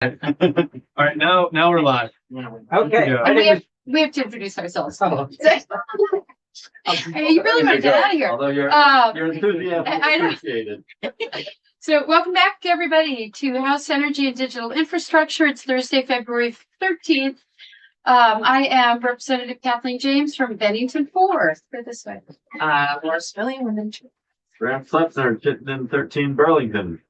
All right, now we're live. Okay. Yeah. And we have to introduce ourselves. Oh. Hey, you really want to get out of here. Although your Um, enthusiasm I is know. appreciated. So welcome back to everybody to House Energy and Digital Infrastructure. It's Thursday, February 13th. I am Representative Kathleen James from Bennington 4. Go this way. Laura Spilling, Women Grant Flexner, Chittenden 13, Burlington.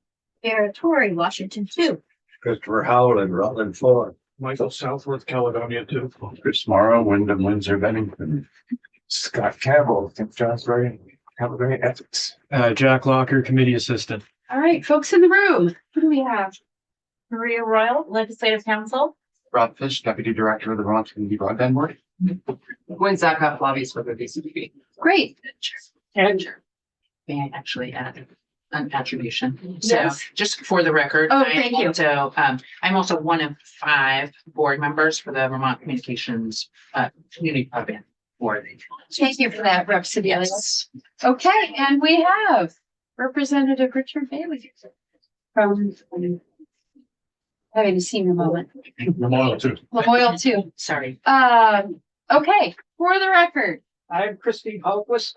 Territory, Washington 2. Christopher Howland, Rutland 4. Michael Southworth, Caledonia too. Chris Morrow, Wyndham, Windsor, Bennington. Scott Campbell, St. John's Caledonia Ethics. Jack Locker, Committee Assistant. All right, folks in the room, who do we have? Maria Royal, Legislative Council. Rob Fish, Deputy Director of the Vermont Community Broadband Board. Gwen Zakoff, lobbyist for the VCP. Great. And May I actually add an attribution? So Yes. just for the record. Oh, thank you. So I'm also one of 5 board members for the Vermont Communications Community Broadband Board. Thank you for that, Rep. Sebelius. Yes. Okay, and we have Representative Richard Bailey from having a senior moment. Memorial too. Memorial too. Sorry. Okay, for the record. I'm Christine Hultquist.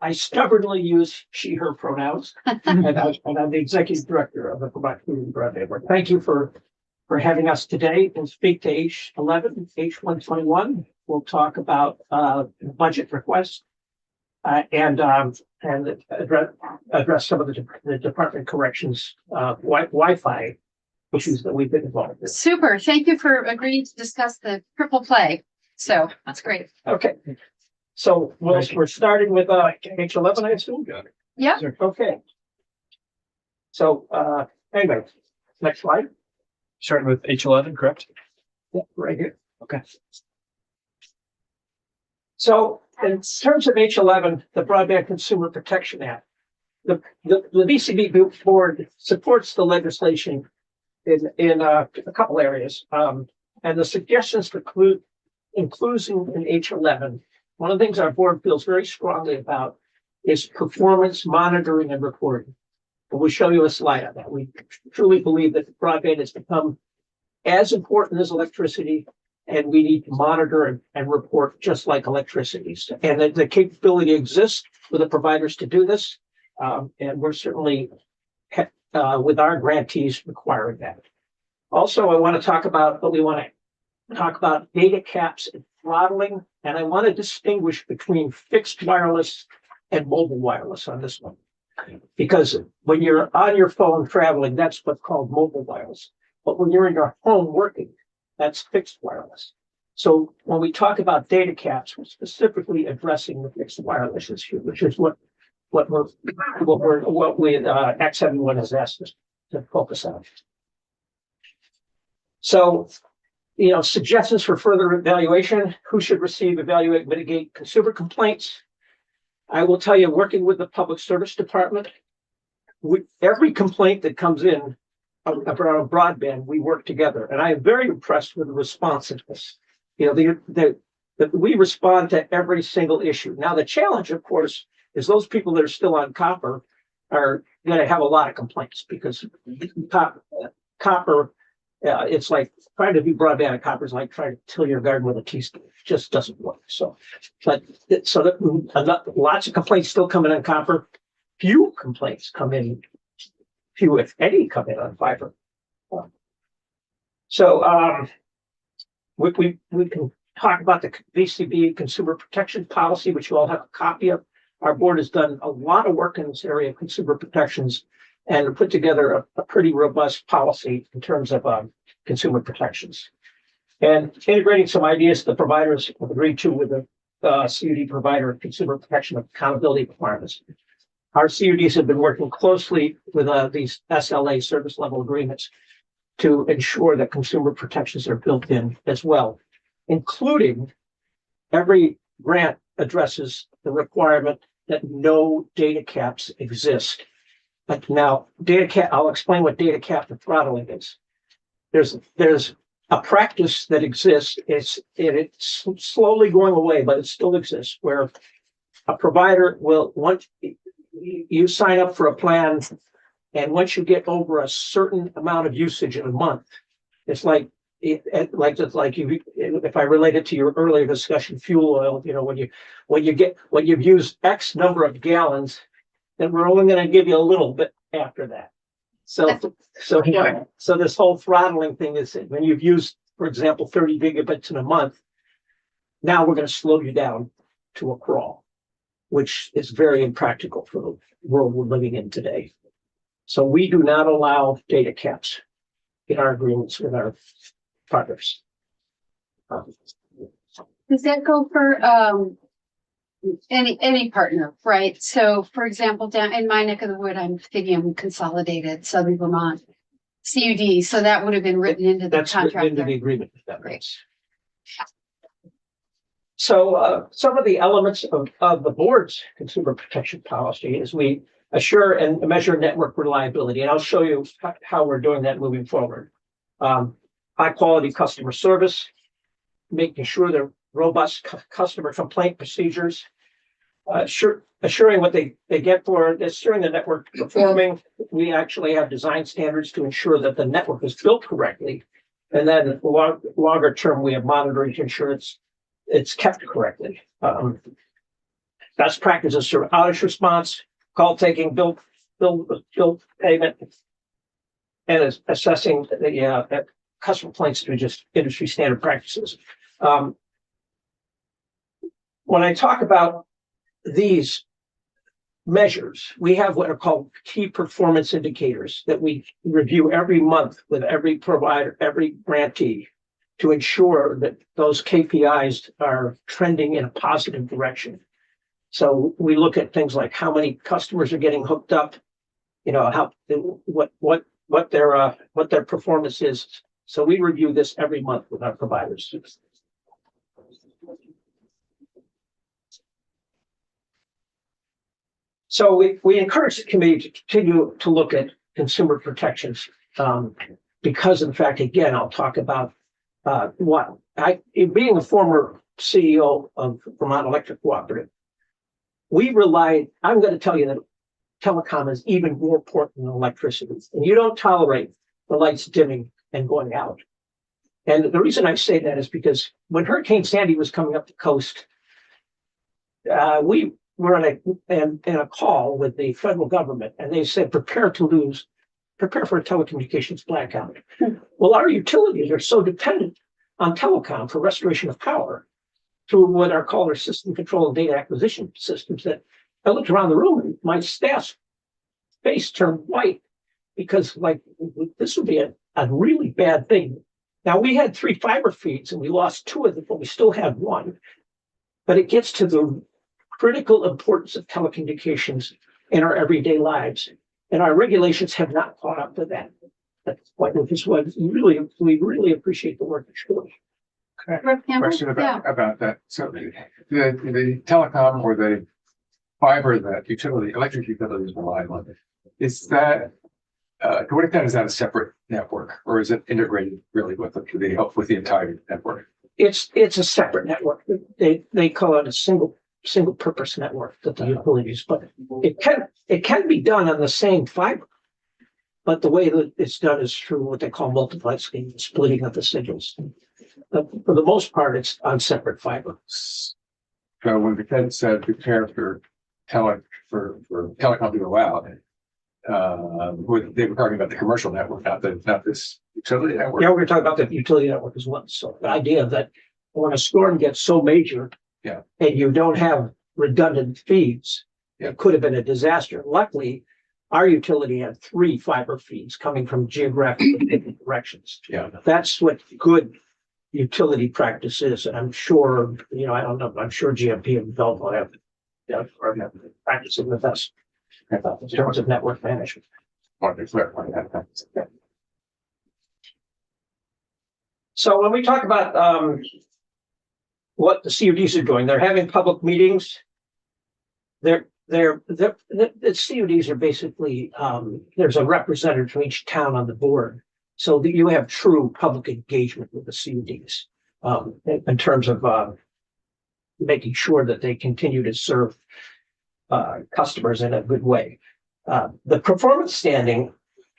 I stubbornly use she, her pronouns, and I'm the Executive Director of the Vermont Community Broadband Board. Thank you for having us today. We'll speak to H11, H121. We'll talk about budget requests and address some of the department corrections, Wi-Fi issues that we've been involved with. Super. Thank you for agreeing to discuss the triple play. So that's great. Okay. So we're starting with H11, I assume? Yeah. Okay. So anyway, next slide. Starting with H11, correct? Yeah, right here. Okay. So in terms of H11, the Broadband Consumer Protection Act, the VCB board supports the legislation in a couple areas. And the suggestions for inclusion in H11, one of the things our board feels very strongly about is performance monitoring and reporting. And we'll show you a slide on that. We truly believe that broadband has become as important as electricity, and we need to monitor and report just like electricity. And the capability exists for the providers to do this. And we're certainly, with our grantees, requiring that. Also, I want to talk about data caps and throttling, and I want to distinguish between fixed wireless and mobile wireless on this one. Because when you're on your phone traveling, that's what's called mobile wireless. But when you're in your home working, that's fixed wireless. So when we talk about data caps, we're specifically addressing the fixed wireless issue, which is what Act 71 has asked us to focus on. So, suggestions for further evaluation: who should receive, evaluate, mitigate consumer complaints? I will tell you, working with the Public Service Department, every complaint that comes in about broadband, we work together, and I am very impressed with the responsiveness. That we respond to every single issue. Now, the challenge, of course, is those people that are still on copper are going to have a lot of complaints because copper. It's like trying to do broadband on copper is like trying to till your garden with a teaspoon. It just doesn't work. Lots of complaints still coming on copper. Few complaints come in. Few, if any, come in on fiber. We can talk about the VCB Consumer Protection Policy, which you all have a copy of. Our board has done a lot of work in this area of consumer protections and put together a pretty robust policy in terms of consumer protections. And integrating some ideas the providers have agreed to with the CUD provider consumer protection accountability requirements. Our CUDs have been working closely with these SLA service level agreements to ensure that consumer protections are built in as well, including every grant addresses the requirement that no data caps exist. But now, I'll explain what data cap and throttling is. There's a practice that exists. It's slowly going away, but it still exists, where a provider will, once you sign up for a plan, and once you get over a certain amount of usage in a month, It's like, it's like you, if I relate it to your earlier discussion, fuel oil, you know, when you've used X number of gallons, then we're only gonna give you a little bit after that. So this whole throttling thing is when you've used, for example, 30 gigabits in a month, now we're gonna slow you down to a crawl, which is very impractical for the world we're living in today. So we do not allow data caps in our agreements with our partners. Does that go for any partner, right? So for example, down in my neck of the wood, I'm thinking of Consolidated Southern Vermont CUD. So that would have been written into the That's written contract. into the there. agreement. If that makes. So some of the elements of the board's consumer protection policy is we assure and measure network reliability. And I'll show you how we're doing that moving forward. High quality customer service, making sure they're robust customer complaint procedures, assuring what they get for it, assuring the network performing. We actually have design standards to ensure that the network is built correctly. And then longer term, we have monitoring to ensure it's kept correctly. Best practices for outage response, call taking, bill payment, and assessing the customer complaints through just industry standard practices. When I talk about these measures, we have what are called key performance indicators that we review every month with every provider, every grantee, to ensure that those KPIs are trending in a positive direction. So we look at things like how many customers are getting hooked up, you know, what their performance is. So we review this every month with our providers. So we encourage the committee to continue to look at consumer protections because, in fact, again, I'll talk about being a former CEO of Vermont Electric Cooperative, I'm going to tell you that telecom is even more important than electricity, and you don't tolerate the lights dimming and going out. And the reason I say that is because when Hurricane Sandy was coming up the coast, we were in a call with the federal government, and they said, prepare for a telecommunications blackout. Well, our utilities are so dependent on telecom for restoration of power through what are called our system control and data acquisition systems that I looked around the room and my staff's face turned white because this would be a really bad thing. Now we had 3 fiber feeds and we lost 2 of them, but we still had 1. But it gets to the critical importance of telecommunications in our everyday lives. And our regulations have not caught up to that. That's what we really appreciate the work you're doing. Rep. Campbell? Question about that. So the telecom or the fiber that electric utilities rely on, is that to what extent is that a separate network, or is it integrated really with the entire network? It's a separate network. They call it a single purpose network that the utilities, but it can be done on the same fiber. But the way that it's done is through what they call multiplexing, splitting of the signals. For the most part, it's on separate fiber. So when the Fed said prepare for telecom to go out, they were talking about the commercial network, not this utility network. Yeah, we're going to talk about the utility network as well. So the idea that when a storm gets so major, and you don't have redundant feeds, it could have been a disaster. Luckily, our utility had 3 fiber feeds coming from geographically different directions. Yeah, that's what good utility practice is. And I'm sure, I don't know, I'm sure GMP and Belleville have practicing with us in terms of network management. So when we talk about what the CUDs are doing, they're having public meetings. The CUDs are basically, there's a representative from each town on the board, so that you have true public engagement with the CUDs in terms of making sure that they continue to serve customers in a good way. The performance standing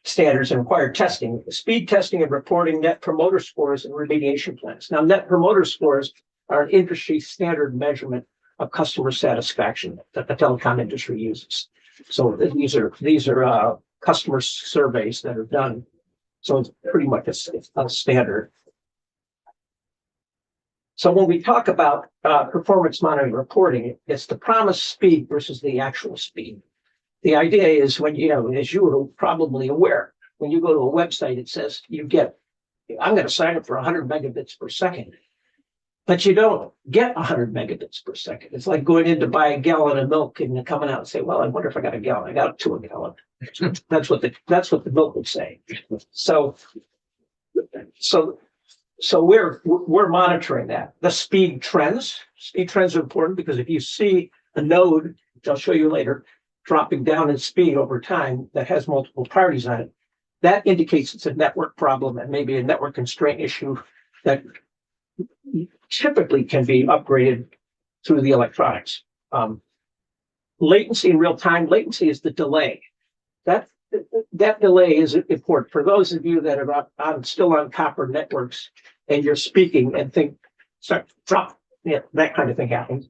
standards and required testing, speed testing and reporting, net promoter scores, and remediation plans. Now, net promoter scores are an industry standard measurement of customer satisfaction that the telecom industry uses. So these are customer surveys that are done. So it's pretty much a standard. So when we talk about performance monitoring reporting, it's the promised speed versus the actual speed. The idea is when, as you are probably aware, when you go to a website, it says I'm going to sign up for 100 megabits per second. But you don't get 100 megabits per second. It's like going in to buy a gallon of milk and coming out and say, well, I wonder if I got a gallon. I got to a gallon. That's what the milk would say. So we're monitoring that. The speed trends are important because if you see a node, which I'll show you later, dropping down in speed over time that has multiple parties on it, that indicates it's a network problem and maybe a network constraint issue that typically can be upgraded through the electronics. Latency in real time, latency is the delay. That delay is important. For those of you that are still on copper networks and you're speaking and think, sorry, drop, that kind of thing happens.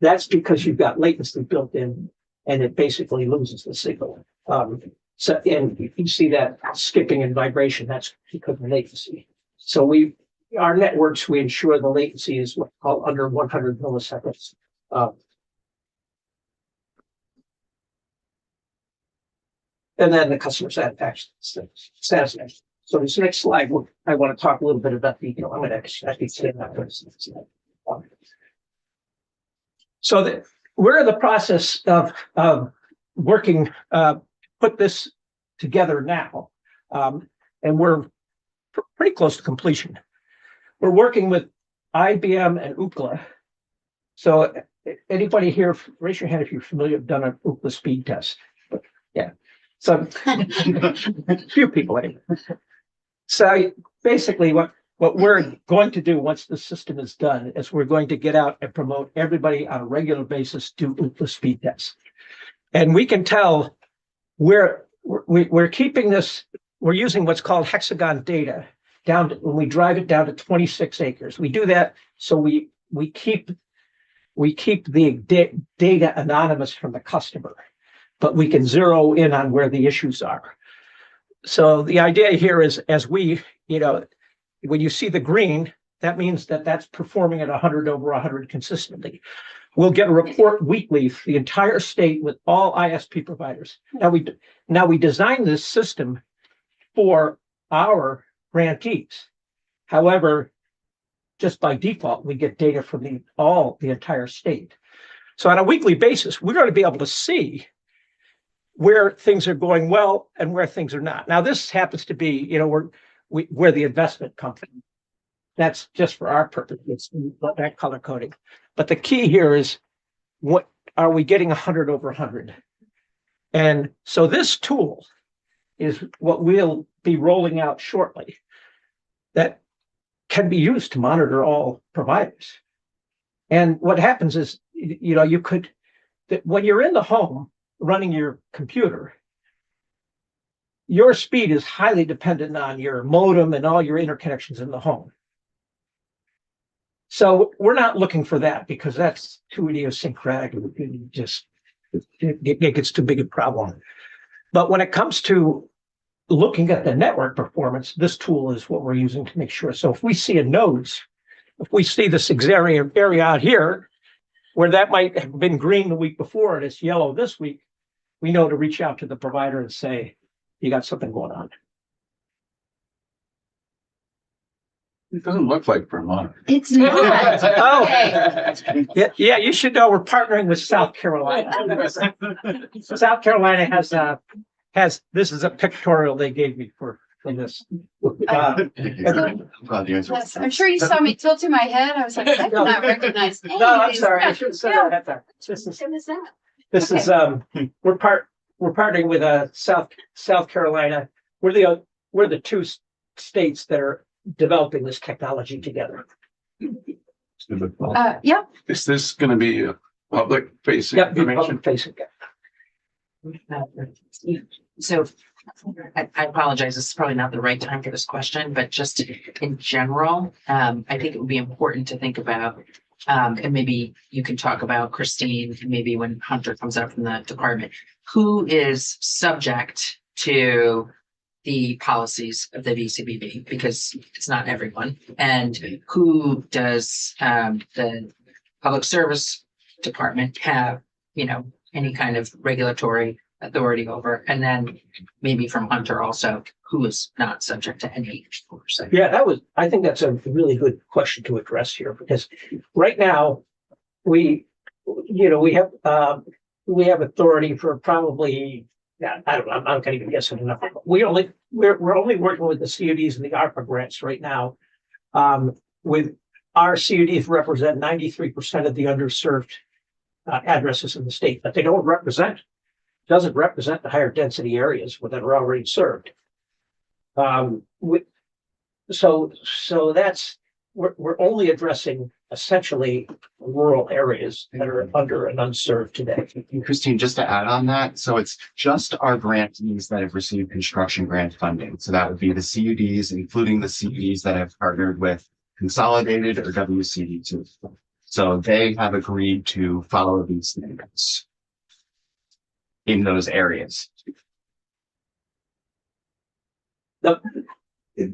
That's because you've got latency built in and it basically loses the signal. And you see that skipping and vibration, that's because of latency. So our networks, we ensure the latency is what's called under 100 milliseconds. And then the customer satisfaction. So this next slide, I want to talk a little bit about the, I'm going to actually say that first. So we're in the process of working, put this together now, and we're pretty close to completion. We're working with IBM and Ookla. So anybody here, raise your hand if you're familiar, have done an Ookla speed test. Yeah. So a few people anyway. So basically what we're going to do once the system is done is we're going to get out and promote everybody on a regular basis to Ookla speed tests. And we can tell we're keeping this, we're using what's called hexagon data when we drive it down to 26 acres. We do that so we keep the data anonymous from the customer, but we can zero in on where the issues are. So the idea here is when you see the green, that means that's performing at 100 over 100 consistently. We'll get a report weekly for the entire state with all ISP providers. Now we designed this system for our grantees. However, just by default, we get data from the entire state. So on a weekly basis, we're going to be able to see where things are going well and where things are not. Now, this happens to be, where the investment comes from. That's just for our purpose. It's that color coding. But the key here is, what are we getting 100 over 100? And so this tool is what we'll be rolling out shortly that can be used to monitor all providers. And what happens is, when you're in the home running your computer, your speed is highly dependent on your modem and all your interconnections in the home. So we're not looking for that because that's too idiosyncratic. It gets too big a problem. But when it comes to looking at the network performance, this tool is what we're using to make sure. So if we see if we see this area out here, where that might have been green the week before and it's yellow this week, we know to reach out to the provider and say, you got something going on. It doesn't look like Vermont. It's not. Oh. Okay. Yeah, you should know we're partnering with South Carolina. South Carolina has this is a pictorial they gave me for this. Yes, I'm sure you saw me tilting my head. I was like, I did not recognize. No, I'm sorry. I should have said that at that. This is we're partnering with South Carolina. We're the two states that are developing this technology together. Yeah. Is this going to be a public facing information? Public facing. So I apologize, this is probably not the right time for this question, but just in general, I think it would be important to think about, and maybe you can talk about Christine, and maybe when Hunter comes up from the department, who is subject to the policies of the VCBB, because it's not everyone, and who does the public service department have, any kind of regulatory authority over, and then maybe from Hunter also, who is not subject to any oversight. Yeah, I think that's a really good question to address here, because right now, we have authority for probably, I don't know, I'm not gonna even guess enough. We're only working with the CUDs and the ARPA grants right now. With our CUDs represent 93% of the underserved addresses in the state, but they doesn't represent the higher density areas that are already served. So that's, we're only addressing essentially rural areas that are under and unserved today. And Christine, just to add on that, so it's just our grantees that have received construction grant funding. So that would be the CUDs, including the CUDs that have partnered with Consolidated or WCD2. So they have agreed to follow these standards in those areas.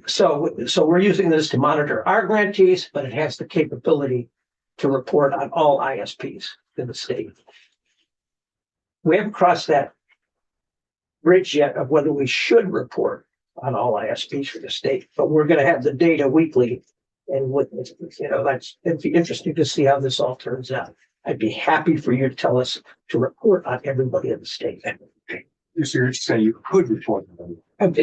So we're using this to monitor our grantees, but it has the capability to report on all ISPs in the state. We haven't crossed that bridge yet of whether we should report on all ISPs for the state, but we're going to have the data weekly. And it'd be interesting to see how this all turns out. I'd be happy for you to tell us to report on everybody in the state. So you're saying you could report them? And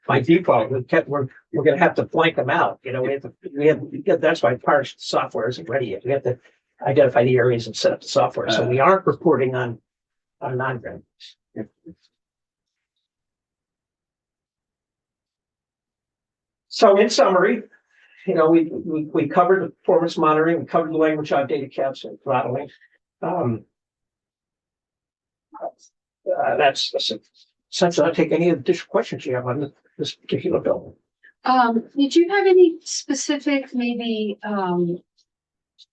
by default, we're going to have to blank them out. That's why part of the software isn't ready yet. We have to identify the areas and set up the software. So we aren't reporting on non-grants. So in summary, we covered the performance monitoring, we covered the language on data caps and throttling. That's essentially, I'll take any additional questions you have on this particular bill. Did you have any specific, maybe,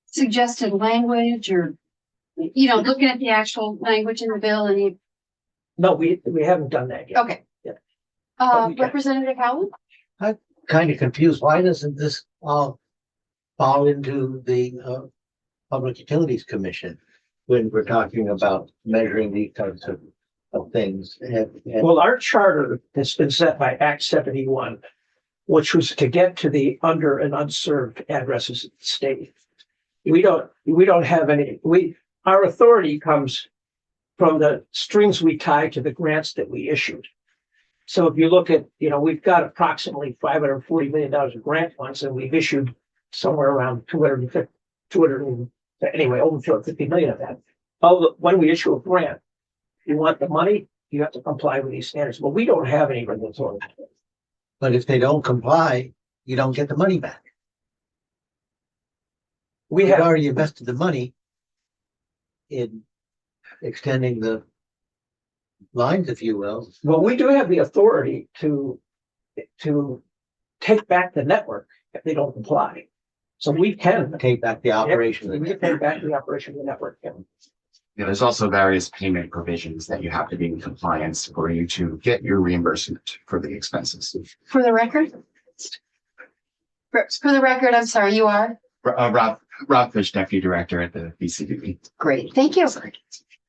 suggested language or, looking at the actual language in the bill and No, we haven't done that yet. okay. Yeah. We can. Representative Howland? Kind of confused. Why doesn't this all fall into the Public Utilities Commission when we're talking about measuring these types of things? Well, our charter has been set by Act 71, which was to get to the under and unserved addresses of the state. We don't have any, our authority comes from the strings we tie to the grants that we issued. So if you look at, we've got approximately $540 million of grant funds, and we've issued somewhere around over 250 million of that. When we issue a grant, you want the money, you have to comply with these standards. But we don't have any regulatory. But if they don't comply, you don't get the money back. We've already invested the money in extending the lines, if you will. Well, we do have the authority to take back the network if they don't comply. So we can Take back the operation. We can take back the operation of the network. Yeah. Yeah, there's also various payment provisions that you have to be in compliance for you to get your reimbursement for the expenses. For the record? For the record, I'm sorry, you are? Rob Fish, Deputy Director at the BCBB. Great, thank you.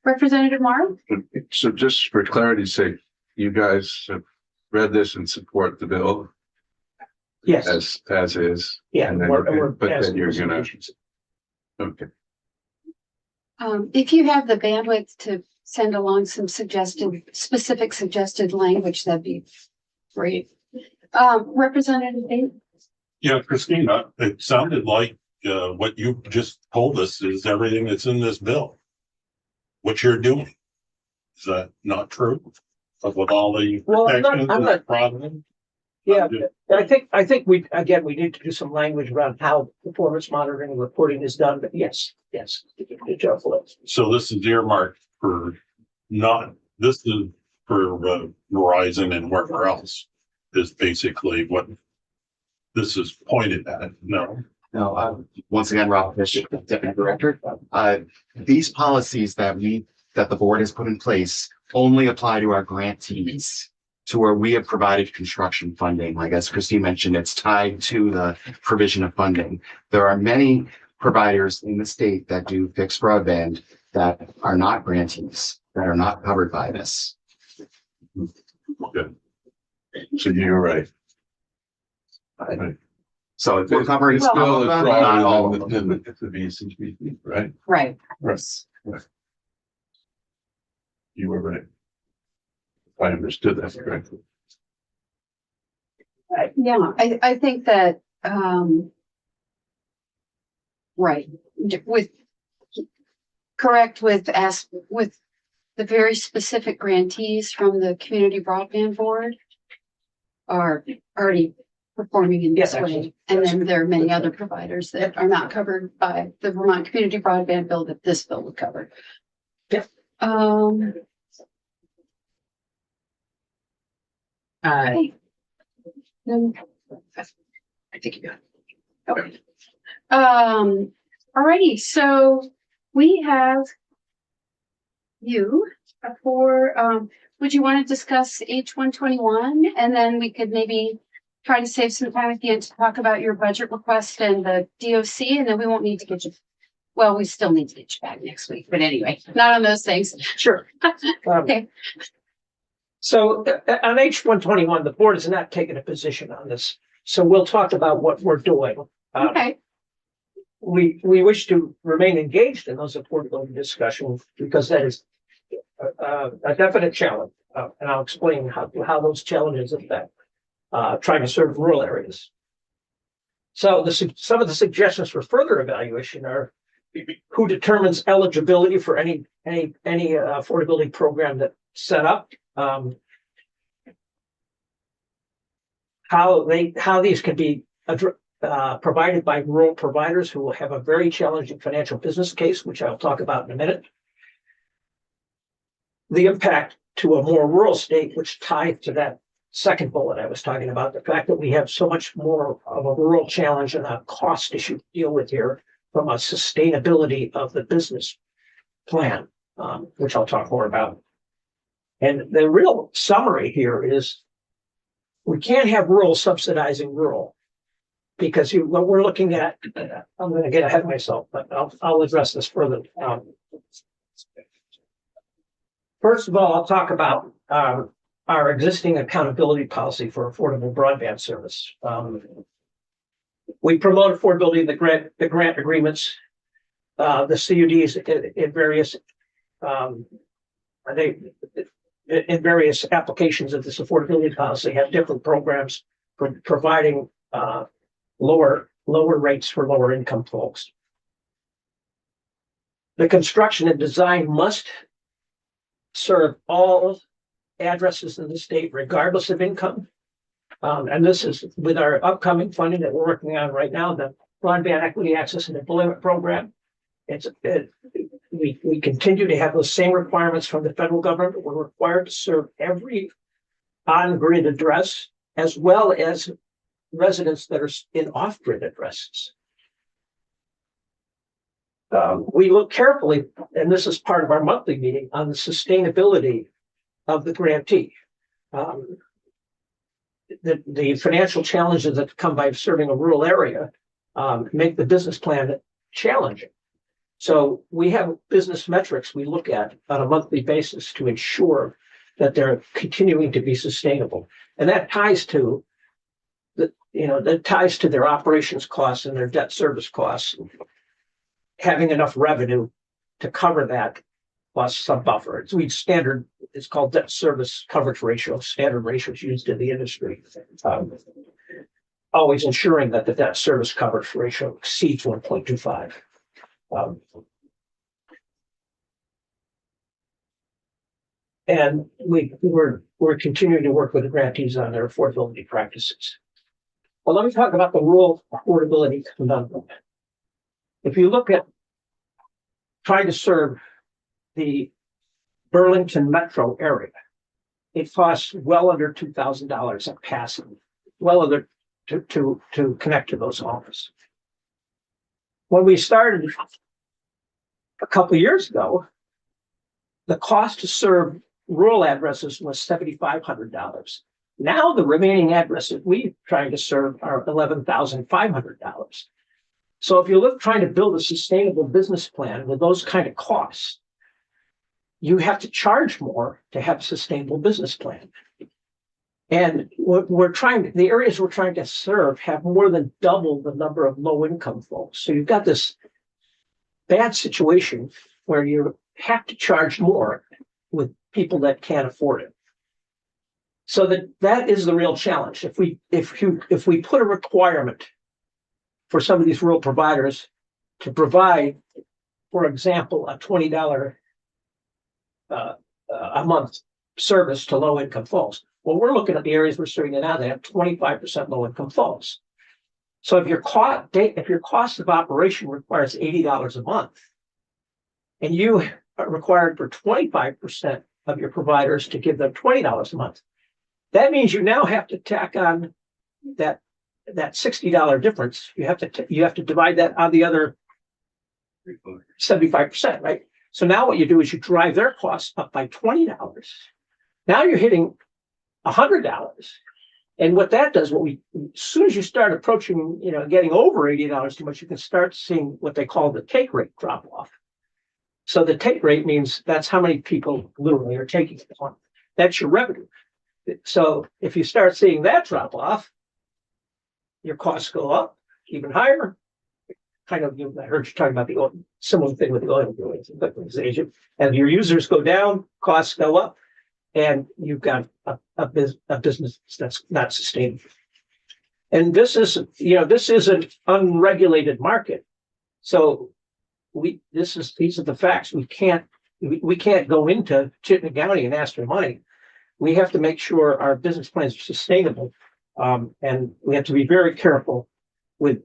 Representative Morrow? So just for clarity's sake, you guys have read this and support the bill Yes. as is? Yeah. And then, but then you're gonna, okay. If you have the bandwidth to send along some specific suggested language, that'd be great. Representative Dave? Yeah, Christina, it sounded like what you just told us is everything that's in this bill. What you're doing. Is that not true? But with all the Well, protections I'm and not- problems? Yeah, I think we need to do some language around how performance monitoring and reporting is done, but yes. Good job, Phil. So this is earmarked for not this is for Verizon and wherever else is basically what this is pointed at. No, No, once again, Rob Fish, Deputy Director. These policies that the board has put in place only apply to our grantees, to where we have provided construction funding. Like as Christine mentioned, it's tied to the provision of funding. There are many providers in the state that do fixed broadband that are not grantees, that are not covered by this. Good. So you're right. So we're covering some Still of is them, not all of broader them. than the VCB, right? Right. Right. You were right. I understood that correctly. Yeah, I think that, right, with, correct with with the very specific grantees from the Community Broadband Board are already performing in this Yes, way. And then there are many other providers that are not covered by the Vermont Community Broadband Bill that this bill would cover. Yeah. I think you got it. Okay. Alrighty, so we have you for, would you want to discuss H-121? And then we could maybe try to save some time at the end to talk about your budget request and the DOC, and then we won't need to get you. Well, we still need to get you back next week, but anyway, not on those things. Sure. Okay. So on H-121, the board has not taken a position on this. So we'll talk about what we're doing. Okay. We wish to remain engaged in those affordability discussions because that is a definite challenge. And I'll explain how those challenges affect trying to serve rural areas. So some of the suggestions for further evaluation are who determines eligibility for any affordability program that's set up. How these can be provided by rural providers who will have a very challenging financial business case, which I'll talk about in a minute. The impact to a more rural state, which ties to that second bullet I was talking about, the fact that we have so much more of a rural challenge and a cost issue to deal with here from a sustainability of the business plan, which I'll talk more about. And the real summary here is we can't have rural subsidizing rural because what we're looking at, I'm going to get ahead of myself, but I'll address this further. First of all, I'll talk about our existing accountability policy for affordable broadband service. We promote affordability in the grant agreements, the CUDs in various in various applications of this affordability policy have different programs for providing lower rates for lower income folks. The construction and design must serve all addresses in the state, regardless of income. And this is with our upcoming funding that we're working on right now, the Broadband Equity Access and Employment Program. We continue to have those same requirements from the federal government. We're required to serve every on-grid address, as well as residents that are in off-grid addresses. We look carefully, and this is part of our monthly meeting, on the sustainability of the grantee. The financial challenges that come by serving a rural area make the business plan challenging. So we have business metrics we look at on a monthly basis to ensure that they're continuing to be sustainable. And that ties to their operations costs and their debt service costs, having enough revenue to cover that plus some buffer. It's called debt service coverage ratio, standard ratios used in the industry. Always ensuring that the debt service coverage ratio exceeds 1.25. And we're continuing to work with the grantees on their affordability practices. Well, let me talk about the rural affordability conundrum. If you look at trying to serve the Burlington metro area, it costs well under $2,000 a passing, well under to connect to those homes. When we started a couple of years ago, the cost to serve rural addresses was $7,500. Now the remaining addresses we're trying to serve are $11,500. So if you're trying to build a sustainable business plan with those kind of costs, you have to charge more to have a sustainable business plan. And the areas we're trying to serve have more than double the number of low-income folks. So you've got this bad situation where you have to charge more with people that can't afford it. So that is the real challenge. If we put a requirement for some of these rural providers to provide, for example, a $20 a month service to low-income folks. Well, we're looking at the areas we're serving now, they have 25% low-income folks. So if your cost of operation requires $80 a month, and you are required for 25% of your providers to give them $20 a month, that means you now have to tack on that $60 difference. You have to divide that on the other 75%, right? So now what you do is you drive their costs up by $20. Now you're hitting $100. And what that does, as soon as you start approaching, getting over $80 too much, you can start seeing what they call the take rate drop off. So the take rate means that's how many people literally are taking it on. That's your revenue. So if you start seeing that drop off, your costs go up even higher. Kind of, I heard you talking about the similar thing with the oil organization. And your users go down, costs go up, and you've got a business that's not sustainable. And this is an unregulated market. So these are the facts. We can't go into Chittenden County and ask for money. We have to make sure our business plans are sustainable. And we have to be very careful with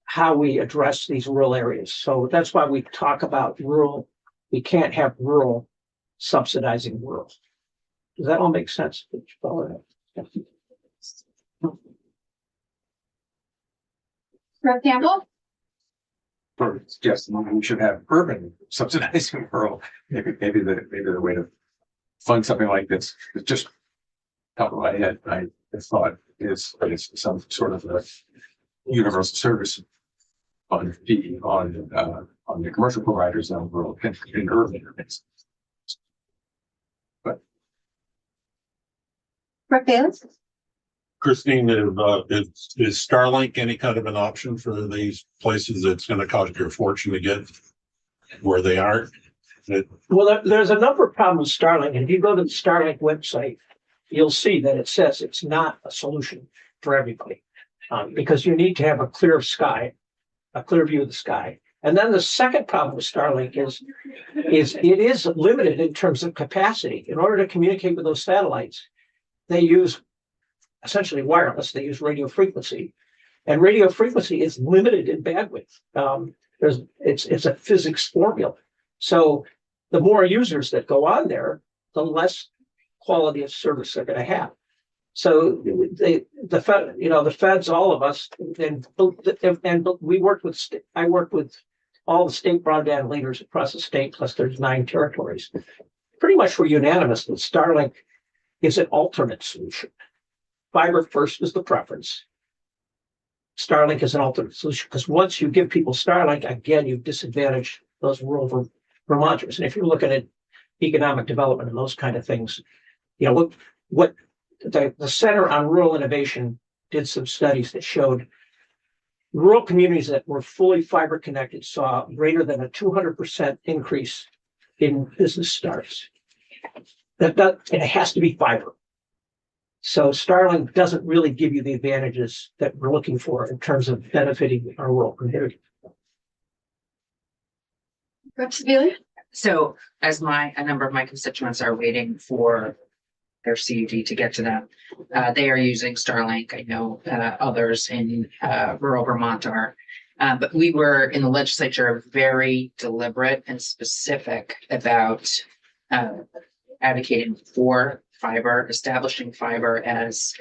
how we address these rural areas. So that's why we talk about rural. We can't have rural subsidizing rural. Does that all make sense? Rep. Campbell? Or yes, we should have urban subsidizing rural. Maybe the way to fund something like this is just top of my head. I thought is some sort of a universal service fund fee on the commercial providers in rural and urban areas. But Rep. Bayless? Christine, is Starlink any kind of an option for these places that's going to cost you a fortune to get where they aren't? Well, there's a number of problems with Starlink. And if you go to the Starlink website, you'll see that it says it's not a solution for everybody because you need to have a clear sky, a clear view of the sky. And then the second problem with Starlink is it is limited in terms of capacity. In order to communicate with those satellites, they use essentially wireless. They use radio frequency, and radio frequency is limited in bandwidth. It's a physics formula. So the more users that go on there, the less quality of service they're going to have. So the feds, all of us, and I worked with all the state broadband leaders across the state, plus there's 9 territories. Pretty much we're unanimous that Starlink is an alternate solution. Fiber first is the preference. Starlink is an alternate solution because once you give people Starlink, again, you've disadvantaged those rural Vermonters. And if you're looking at economic development and those kind of things, what the Center on Rural Innovation did some studies that showed rural communities that were fully fiber connected saw greater than a 200% increase in business starts. And it has to be fiber. So Starlink doesn't really give you the advantages that we're looking for in terms of benefiting our rural community. Rep. Sebelius? So as a number of my constituents are waiting for their CUD to get to them, they are using Starlink. I know others in rural Vermont are. But we were in the legislature very deliberate and specific about advocating for fiber, establishing fiber as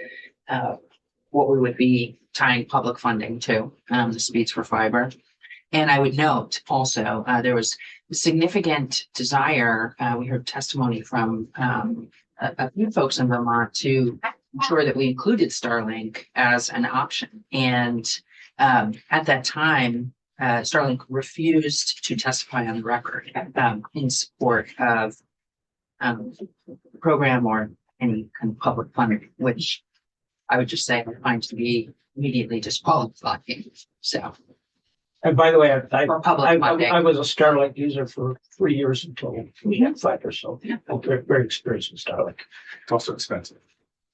what we would be tying public funding to, the speeds for fiber. And I would note also, there was significant desire, we heard testimony from a few folks in Vermont to ensure that we included Starlink as an option. And at that time, Starlink refused to testify on the record in support of the program or any kind of public funding, which I would just say I find to be immediately disqualifying. So, And by the way, for public funding. I was a Starlink user for 3 years until we had fiber, so I'm very experienced with Starlink. It's also expensive.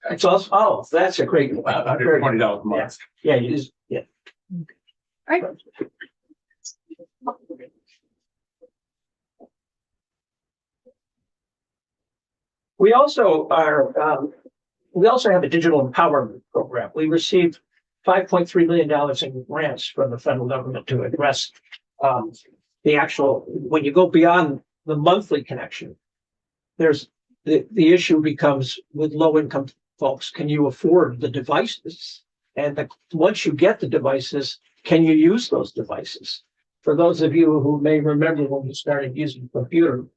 It's also, oh, that's a great. $120 a month. Yeah, you just, yeah. Right. We also we also have a digital empowerment program. We received $5.3 million in grants from the federal government to address the actual, when you go beyond the monthly connection, there's the issue becomes with low income folks, can you afford the devices? And once you get the devices, can you use those devices? For those of you who may remember when you started using a computer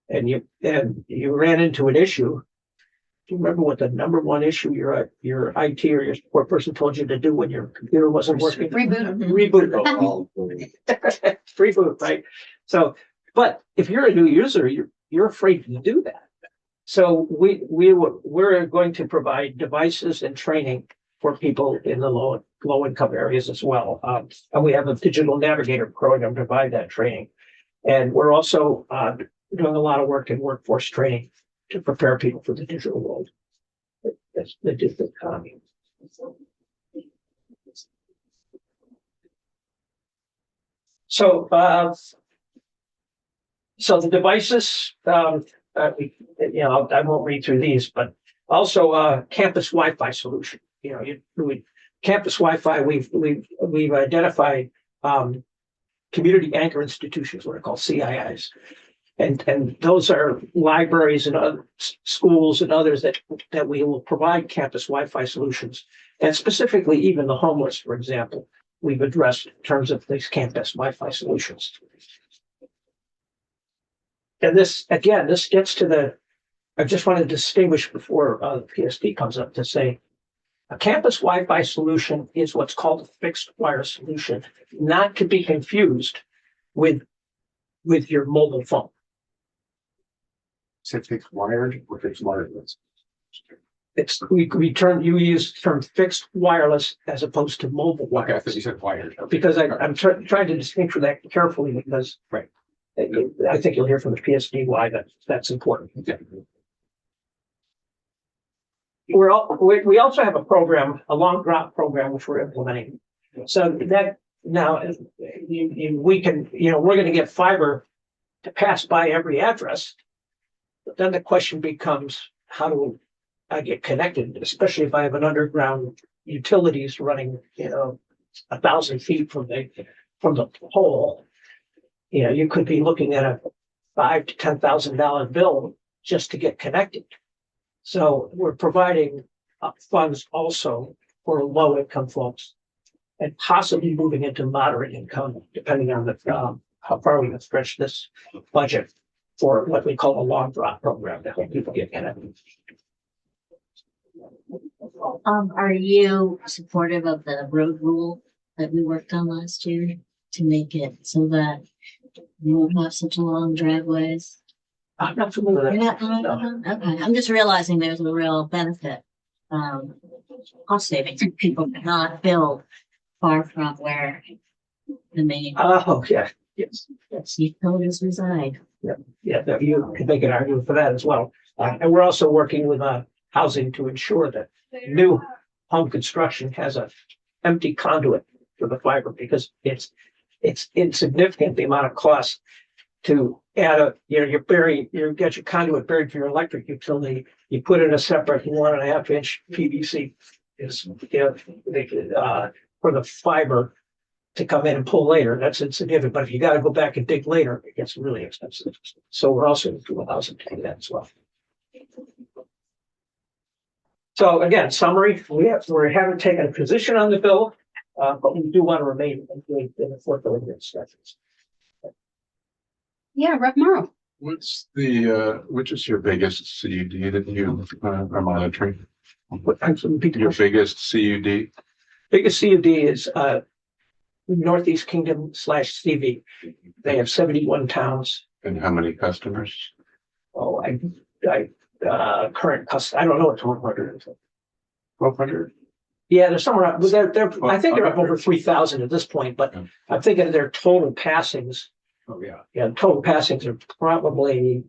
and you ran into an issue, do you remember what the number one issue your IT or your support person told you to do when your computer wasn't working? Reboot. Reboot. Reboot, right? So, but if you're a new user, you're afraid to do that. So we're going to provide devices and training for people in the low income areas as well. And we have a digital navigator program to provide that training. And we're also doing a lot of work in workforce training to prepare people for the digital world. That's the digital economy. So the devices, I won't read through these, but also campus Wi-Fi solution. Campus Wi-Fi, we've identified community anchor institutions, what are called CIIs. And those are libraries and other schools and others that we will provide campus Wi-Fi solutions. And specifically, even the homeless, for example, we've addressed in terms of these campus Wi-Fi solutions. And this gets to I just want to distinguish before the PSD comes up to say, a campus Wi-Fi solution is what's called a fixed wire solution, not to be confused with your mobile phone. Is it fixed wired or fixed wireless? You use the term fixed wireless as opposed to mobile Okay, I wireless. thought you said wired. Because I'm trying to distinguish that carefully because Right. I think you'll hear from the PSD why that's important. Yeah. We also have a program, a long drop program, which we're implementing. So that now we're going to get fiber to pass by every address. But then the question becomes, how do I get connected, especially if I have an underground utilities running, 1,000 feet from the pole. You could be looking at a $5,000 to $10,000 bill just to get connected. So we're providing funds also for low income folks and possibly moving into moderate income, depending on how far we can stretch this budget for what we call a long drop program to help people get connected. Are you supportive of the road rule that we worked on last year to make it so that we won't have such long driveways? I'm not familiar with You're that. not, okay, I'm just realizing there's a real benefit, cost savings. People cannot build far from where the main Oh, yeah, yes. utilities reside. Yeah, you can make an argument for that as well. And we're also working with housing to ensure that new home construction has a empty conduit for the fiber because it's insignificant the amount of cost to add you get your conduit buried for your electric utility. You put in a separate 1.5 inch PVC for the fiber to come in and pull later, that's insignificant, but if you gotta go back and dig later, it gets really expensive. So we're also going to allow them to do that as well. So again, summary, we haven't taken a position on the bill, but we do want to remain engaged in the forthcoming discussions. Yeah, Rep. Morrow. What's which is your biggest CUD that you are monitoring? Your biggest CUD? Biggest CUD is Northeast Kingdom / CV. They have 71 towns. And how many customers? Oh, current customer, I don't know what 1,200 is. 1,200? Yeah, they're somewhere, I think they're up over 3,000 at this point, but I'm thinking of their total passings. Oh, yeah. Yeah, total passings are probably,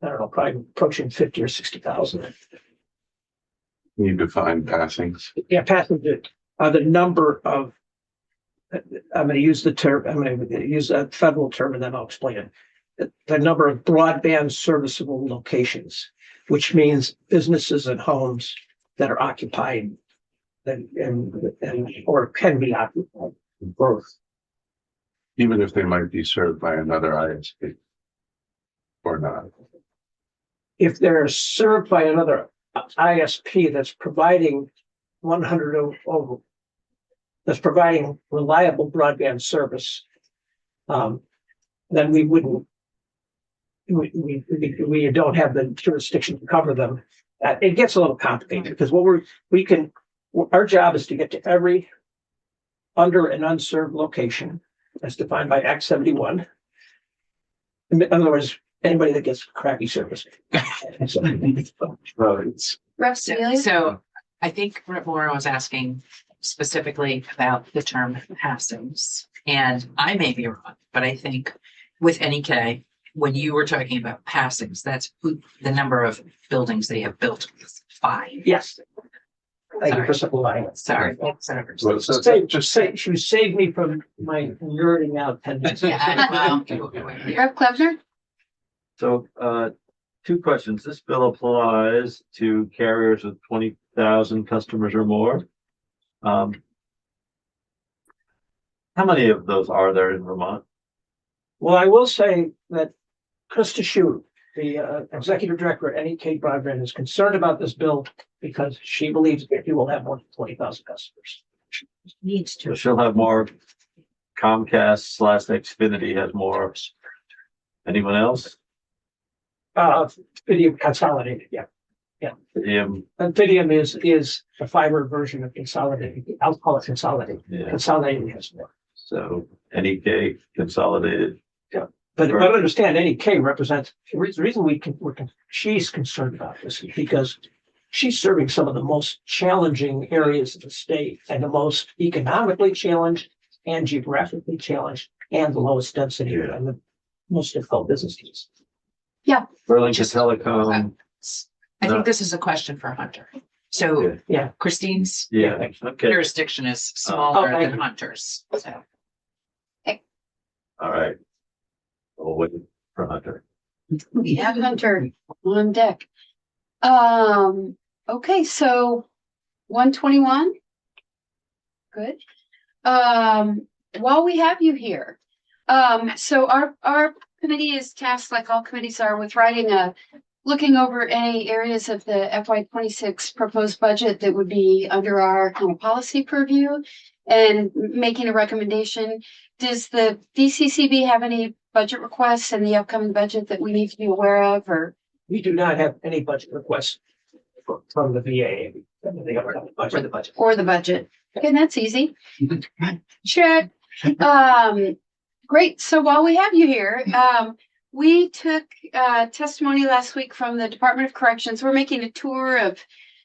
I don't know, probably approaching 50 or 60,000. You define passings. Yeah, passings are the number of, I'm going to use the term, I'm going to use a federal term and then I'll explain it. The number of broadband serviceable locations, which means businesses and homes that are occupied and or can be occupied. Both. Even if they might be served by another ISP or not. If they're served by another ISP that's providing 100 over, that's providing reliable broadband service, then we wouldn't, we don't have the jurisdiction to cover them. It gets a little complicated because our job is to get to every under and unserved location as defined by Act 71. In other words, anybody that gets crappy service. Rep. Celia. So I think Rep. Morrow was asking specifically about the term passings. And I may be wrong, but I think with NEK, when you were talking about passings, that's the number of buildings they have built. 5. Yes. Thank you for supplying it. Sorry. She saved me from my nerding out tendencies. Rep. Klevner. So, 2 questions. This bill applies to carriers with 20,000 customers or more. How many of those are there in Vermont? Well, I will say that Krista Shute, the executive director at NEK Broadband, is concerned about this bill because she believes that he will have more than 20,000 customers. Needs So to. she'll have more. Comcast / Xfinity has more. Anyone else? Fidium Consolidated, yeah. Fidium, And Fidium is the fiber version of Consolidated. I'll call it Consolidated. yeah. Consolidated has more. So NEK Consolidated. But understand, NEK represents, the reason she's concerned about this is because she's serving some of the most challenging areas of the state and the most economically challenged and geographically challenged and the lowest density and the most difficult businesses. Burlington Telecom. I think this is a question for Hunter. So Yeah. Christine's Yeah, okay. jurisdiction is smaller thank than you. Hunter's. So All right. We'll wait for Hunter. We have Hunter on deck. Okay, so 121. Good. While we have you here, so our committee is tasked, like all committees are, with looking over any areas of the FY26 proposed budget that would be under our kind of policy purview and making a recommendation. Does the DCCB have any budget requests in the upcoming budget that we need to be aware of, or? We do not have any budget requests from the VA. For the budget. Or the budget. Okay, that's easy. Check. Great. So while we have you here, we took testimony last week from the Department of Corrections. We're making a tour of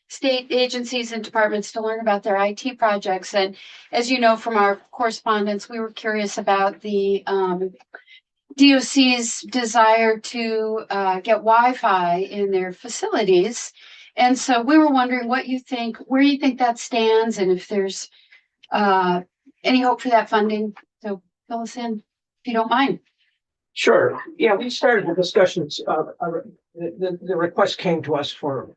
state agencies and departments to learn about their IT projects. And as you know from our correspondence, we were curious about the DOC's desire to get Wi-Fi in their facilities. And so we were wondering where you think that stands and if there's any hope for that funding. So fill us in, if you don't mind. Sure. Yeah, we started the discussions. The request came to us for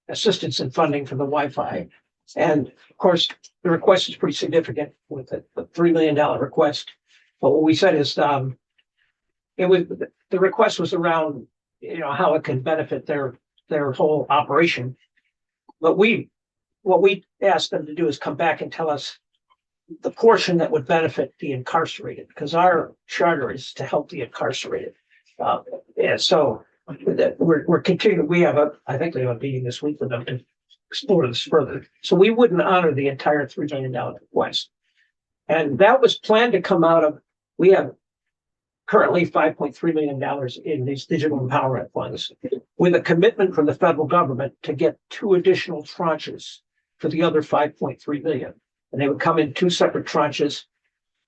assistance in funding for the Wi-Fi. And of course, the request is pretty significant with the $3 million request. But what we said is, it was, the request was around, how it can benefit their whole operation. But what we asked them to do is come back and tell us the portion that would benefit the incarcerated, because our charter is to help the incarcerated. And so that we're continuing, I think we have a meeting this week with them to explore this further. So we wouldn't honor the entire $3 million request. And that was planned to come out of, we have currently $5.3 million in these digital empowerment funds, with a commitment from the federal government to get 2 additional tranches for the other $5.3 million. And they would come in 2 separate tranches.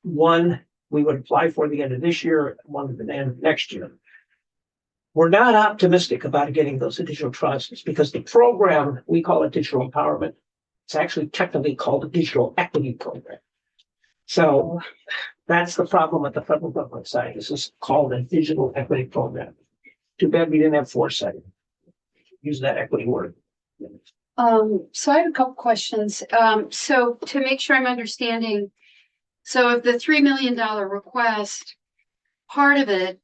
One we would apply for the end of this year, one at the end of next year. We're not optimistic about getting those additional tranches because the program, we call it digital empowerment. It's actually technically called a digital equity program. So that's the problem with the federal government side. This is called a digital equity program. Too bad we didn't have foresight. Use that equity word. So I have a couple questions. So to make sure I'm understanding, so if the $3 million request, part of it,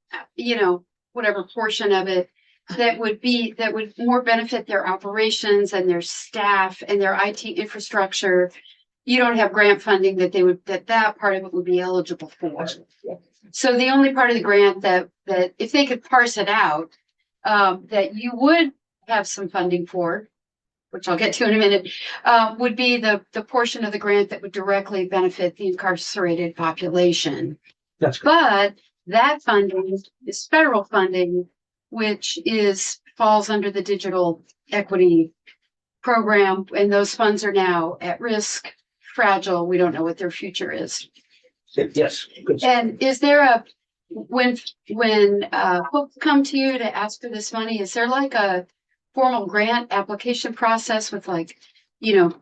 whatever portion of it, that would more benefit their operations and their staff and their IT infrastructure, you don't have grant funding that part of it would be eligible for. So the only part of the grant that if they could parse it out, that you would have some funding for, which I'll get to in a minute, would be the portion of the grant that would directly benefit the incarcerated population. That's But that funding is federal funding, which falls under the digital equity program, and those funds are now at risk, fragile. We don't know what their future is. Yes. Good. And is there when folks come to you to ask for this money, is there like a formal grant application process with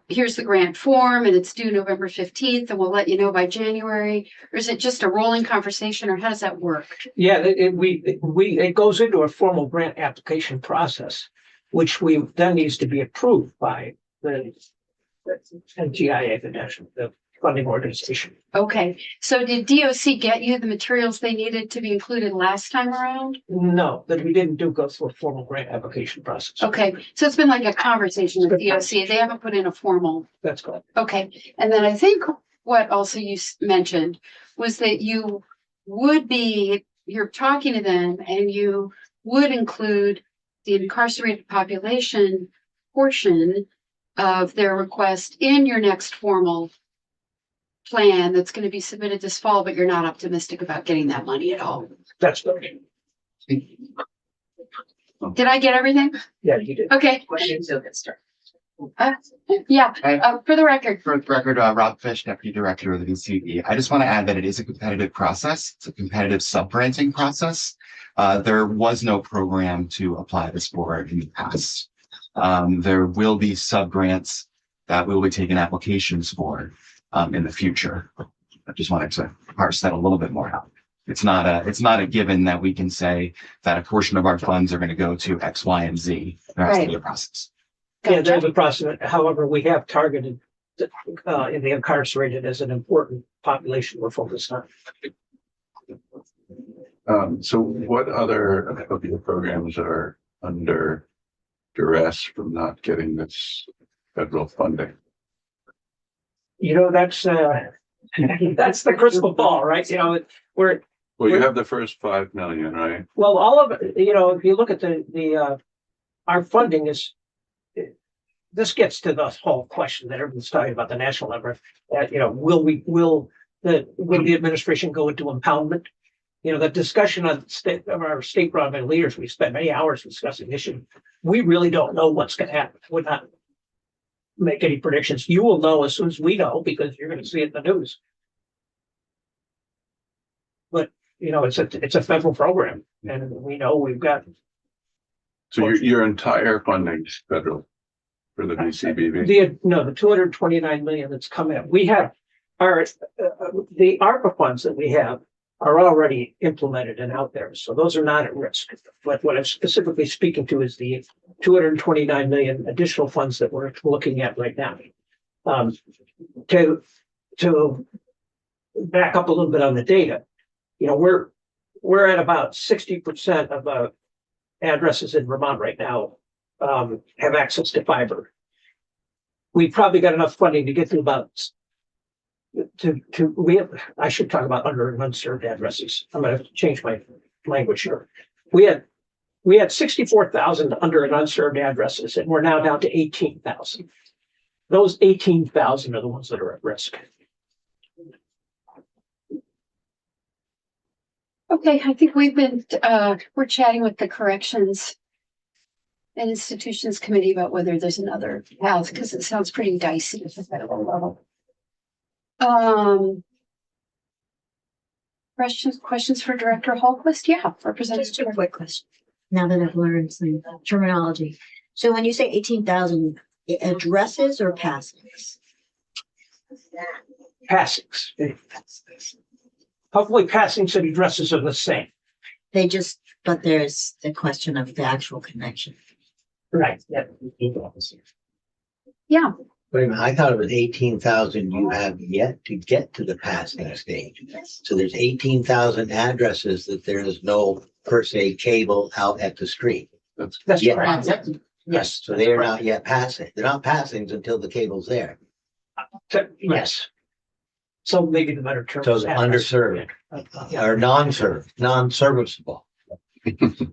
here's the grant form and it's due November 15th and we'll let you know by January? Or is it just a rolling conversation, or how does that work? Yeah, it goes into a formal grant application process, which then needs to be approved by the NTIA, the funding organization. Okay, so did DOC get you the materials they needed to be included last time around? No, that we didn't go through a formal grant application process. Okay, so it's been like a conversation with DOC. They haven't put in a formal. That's correct. Okay, and then I think what also you mentioned was that you're talking to them and you would include the incarcerated population portion of their request in your next formal plan that's going to be submitted this fall, but you're not optimistic about getting that money at all. That's good. Did I get everything? Yeah, you did. Okay. For the record. For the record, Rob Fish, Deputy Director of the VCD. I just want to add that it is a competitive process. It's a competitive sub-granting process. There was no program to apply this for in the past. There will be sub-grants that we will be taking applications for in the future. I just wanted to parse that a little bit more out. It's not a given that we can say that a portion of our funds are going to go to X, Y, and Z. There has to be a process. Yeah, there's a process. However, we have targeted in the incarcerated as an important population we're focused on. So what other FOPA programs are under duress from not getting this federal funding? That's the crystal ball, right? Well, you have the first 5 million, right? Well, all of it, if you look at our funding this gets to the whole question that everyone's talking about, the national level. Will the administration go into impoundment? The discussion of our state broadband leaders, we spent many hours discussing this issue. We really don't know what's going to happen. We're not make any predictions. You will know as soon as we know, because you're going to see it in the news. But it's a federal program, and we know we've got. So your entire funding is federal for the VCBB? The 229 million that's coming up. We have the ARPA funds that we have are already implemented and out there. So those are not at risk. But what I'm specifically speaking to is the 229 million additional funds that we're looking at right now. Um, to back up a little bit on the data, you know, we're at about 60% of addresses in Vermont right now have access to fiber. We've probably got enough funding to get to about I should talk about under and unserved addresses. I'm going to change my language here. We had 64,000 under and unserved addresses, and we're now down to 18,000. Those 18,000 are the ones that are at risk. Okay, I think we're chatting with the Corrections and Institutions Committee about whether there's another path, because it sounds pretty dicey at the federal level. Questions for Director Hallquist? Yeah, Representative. Just a quick question. Now that I've learned some terminology. So when you say 18,000 addresses or passings? Passings. Hopefully passings and addresses are the same. But there's the question of the actual connection. Right. Yeah. Yeah, Wait a minute, I thought it was 18,000 you have yet to get to the passing stage. So there's 18,000 addresses that there is no per se cable out at the street. That's Yeah. correct. Yes. So they're not yet passing. They're not passings until the cable's there. Yes. So maybe the better term. So is it's address. underserved or non-served, non-serviceable.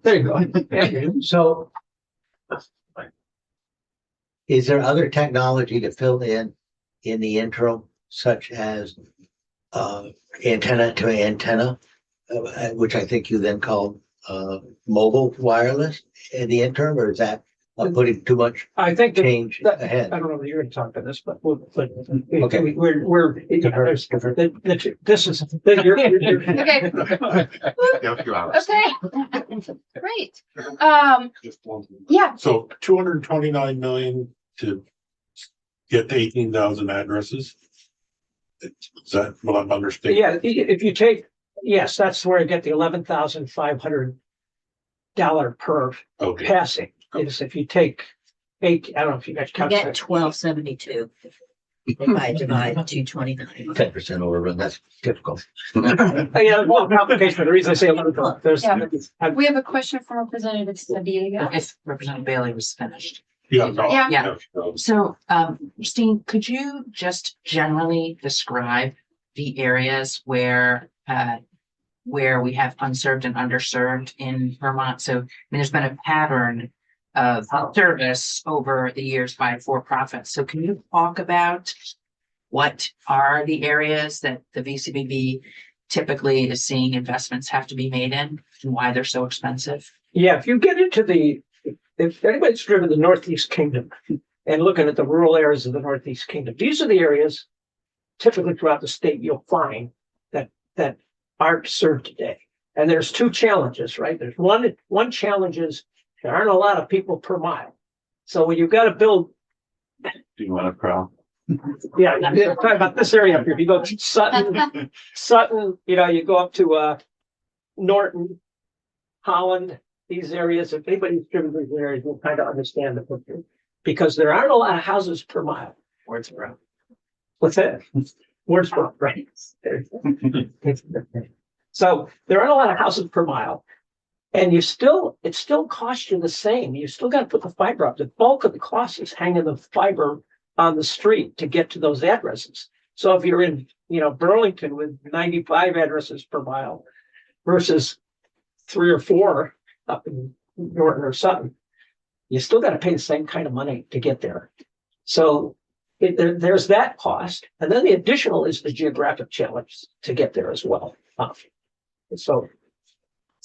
There you go. So is there other technology to fill in the interim, such as antenna to antenna, which I think you then called mobile wireless in the interim, or is that putting too much I think that, change ahead? I don't know if you're going to talk about this, but Okay. we're this is you're, okay, okay. Great. Yeah, So 229 million to get to 18,000 addresses. Is that what I'm understanding? yeah. If you take, yes, that's where I get the $11,500 per Okay. passing. Is if you take I don't know if you guys You calculate. get 1272. If I divide 229. 10% overrun, that's typical. Yeah, well, complication. The reason I say 11, there's. Yeah. We have a question from Representative Sabia. If Representative Bailey was finished. Yeah. No, Yeah. no. So, Christine, could you just generally describe the areas where we have unserved and underserved in Vermont? So, I mean, there's been a pattern of service over the years by for-profits. So can you talk about what are the areas that the VCBB typically is seeing investments have to be made in and why they're so expensive? Yeah, if you get into if anybody's driven the Northeast Kingdom and looking at the rural areas of the Northeast Kingdom, these are the areas typically throughout the state you'll find that aren't served today. And there's two challenges, right? There's one challenge is there aren't a lot of people per mile. So when you've got to build. Do you want to prowl? Yeah, talking about this area up here. If you go to Sutton, you go up to Norton, Holland, these areas. If anybody's driven these areas, will kind of understand the picture. Because there aren't a lot of houses per mile. Wordsboro. What's that? Wordsboro, right? So there aren't a lot of houses per mile. And it still costs you the same. You still got to put the fiber up. The bulk of the cost is hanging the fiber on the street to get to those addresses. So if you're in, Burlington with 95 addresses per mile versus 3 or 4 up in Norton or Sutton, you still got to pay the same kind of money to get there. So there's that cost. And then the additional is the geographic challenge to get there as well. So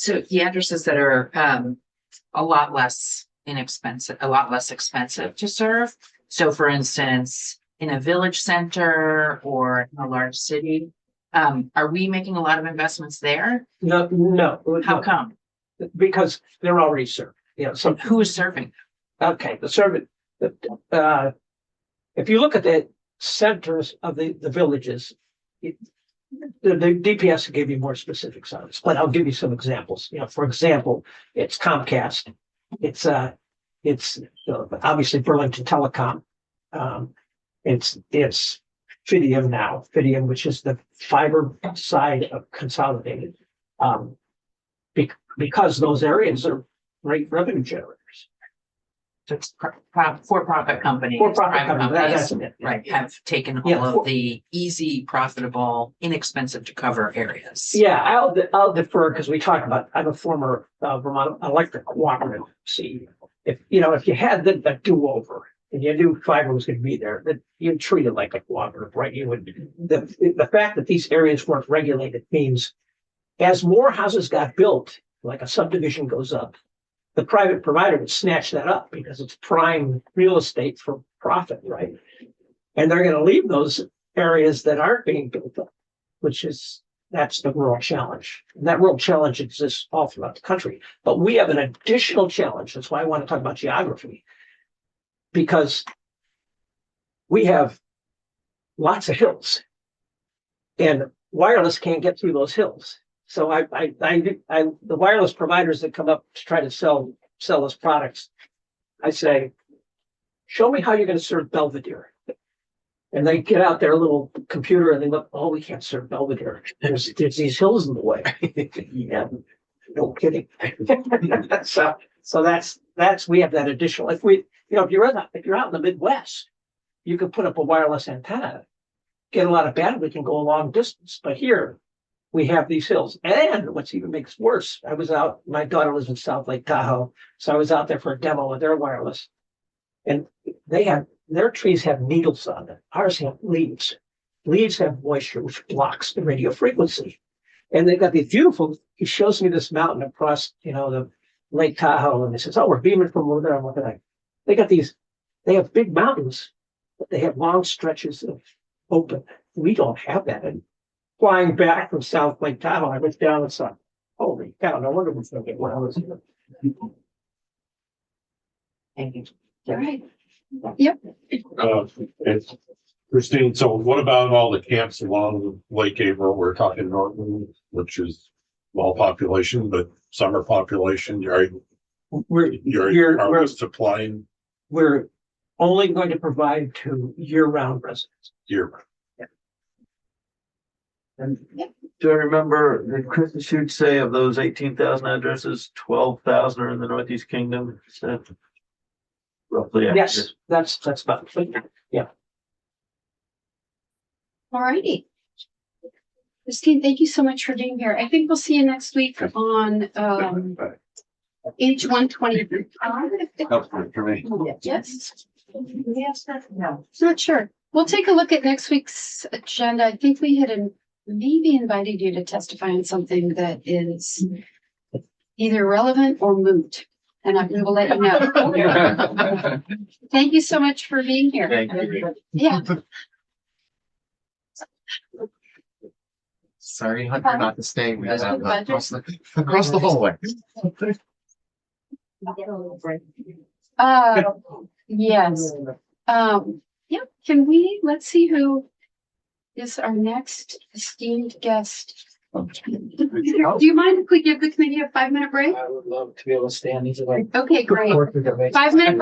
the addresses that are a lot less expensive to serve. So for instance, in a village center or in a large city, are we making a lot of investments there? No. How come? Because they're already served. So Who is serving? okay, the servant. If you look at the centers of the villages, the DPS will give you more specifics on this, but I'll give you some examples. For example, it's Comcast, it's obviously Burlington Telecom, It's Fidium now, Fidium, which is the fiber side of Consolidated. Because those areas are great revenue generators. So it's for-profit companies. For-profit private companies, companies, that's it. right, have taken Yeah, all of the easy, profitable, inexpensive to cover areas. Yeah, I'll defer because we talked about, I'm a former Vermont Electric Cooperative CEO. If you had the do-over and you knew fiber was going to be there, that you'd treat it like a cooperative, right? You would, the fact that these areas weren't regulated means as more houses got built, like a subdivision goes up, the private provider would snatch that up because it's prime real estate for profit, right? And they're going to leave those areas that aren't being built up, that's the rural challenge. And that rural challenge exists all throughout the country. But we have an additional challenge. That's why I want to talk about geography. Because we have lots of hills. And wireless can't get through those hills. So the wireless providers that come up to try to sell us products, I say, show me how you're going to serve Belvedere. And they get out their little computer and they look, oh, we can't serve Belvedere. There's these hills in the way. Yeah, no kidding. so that's we have that additional. If you're out in the Midwest, you could put up a wireless antenna, get a lot of bandwidth and go a long distance. But here we have these hills. And what's even makes worse, my daughter lives in South Lake Tahoe, so I was out there for a demo of their wireless. And their trees have needles on them. Ours have leaves. Leaves have moisture, which blocks the radio frequency. And they've got these beautiful, he shows me this mountain across, the Lake Tahoe, and he says, oh, we're beaming from over there. I'm looking at they have big mountains, but they have long stretches of open. We don't have that. And flying back from South Lake Tahoe, I went down and saw, holy cow, no wonder we're going to get wireless here. Thank you. All right. Yep. It's Christine, so what about all the camps along Lake April? We're talking Norton, which is small population, but summer population. We're supplying We're only going to provide to year-round residents. year. And do I remember, did Chris Shute say of those 18,000 addresses, 12,000 are in the Northeast Kingdom? Is that roughly accurate? Yes, that's about, yeah. All righty. Christine, thank you so much for being here. I think we'll see you next week on H125. Helpful for me. Yes. No, not sure. We'll take a look at next week's agenda. I think we had maybe invited you to testify on something that is either relevant or moot. And we will let you know. Thank you so much for being here. Thank you. Yeah. Sorry, Hunter, not to stay with That's that, good but budget. across the hallway. Yes. Yeah, let's see who is our next esteemed guest. Do you mind if we give the committee a 5-minute break? I would love to be able to stand. These are like. Okay, great. 5-minute break.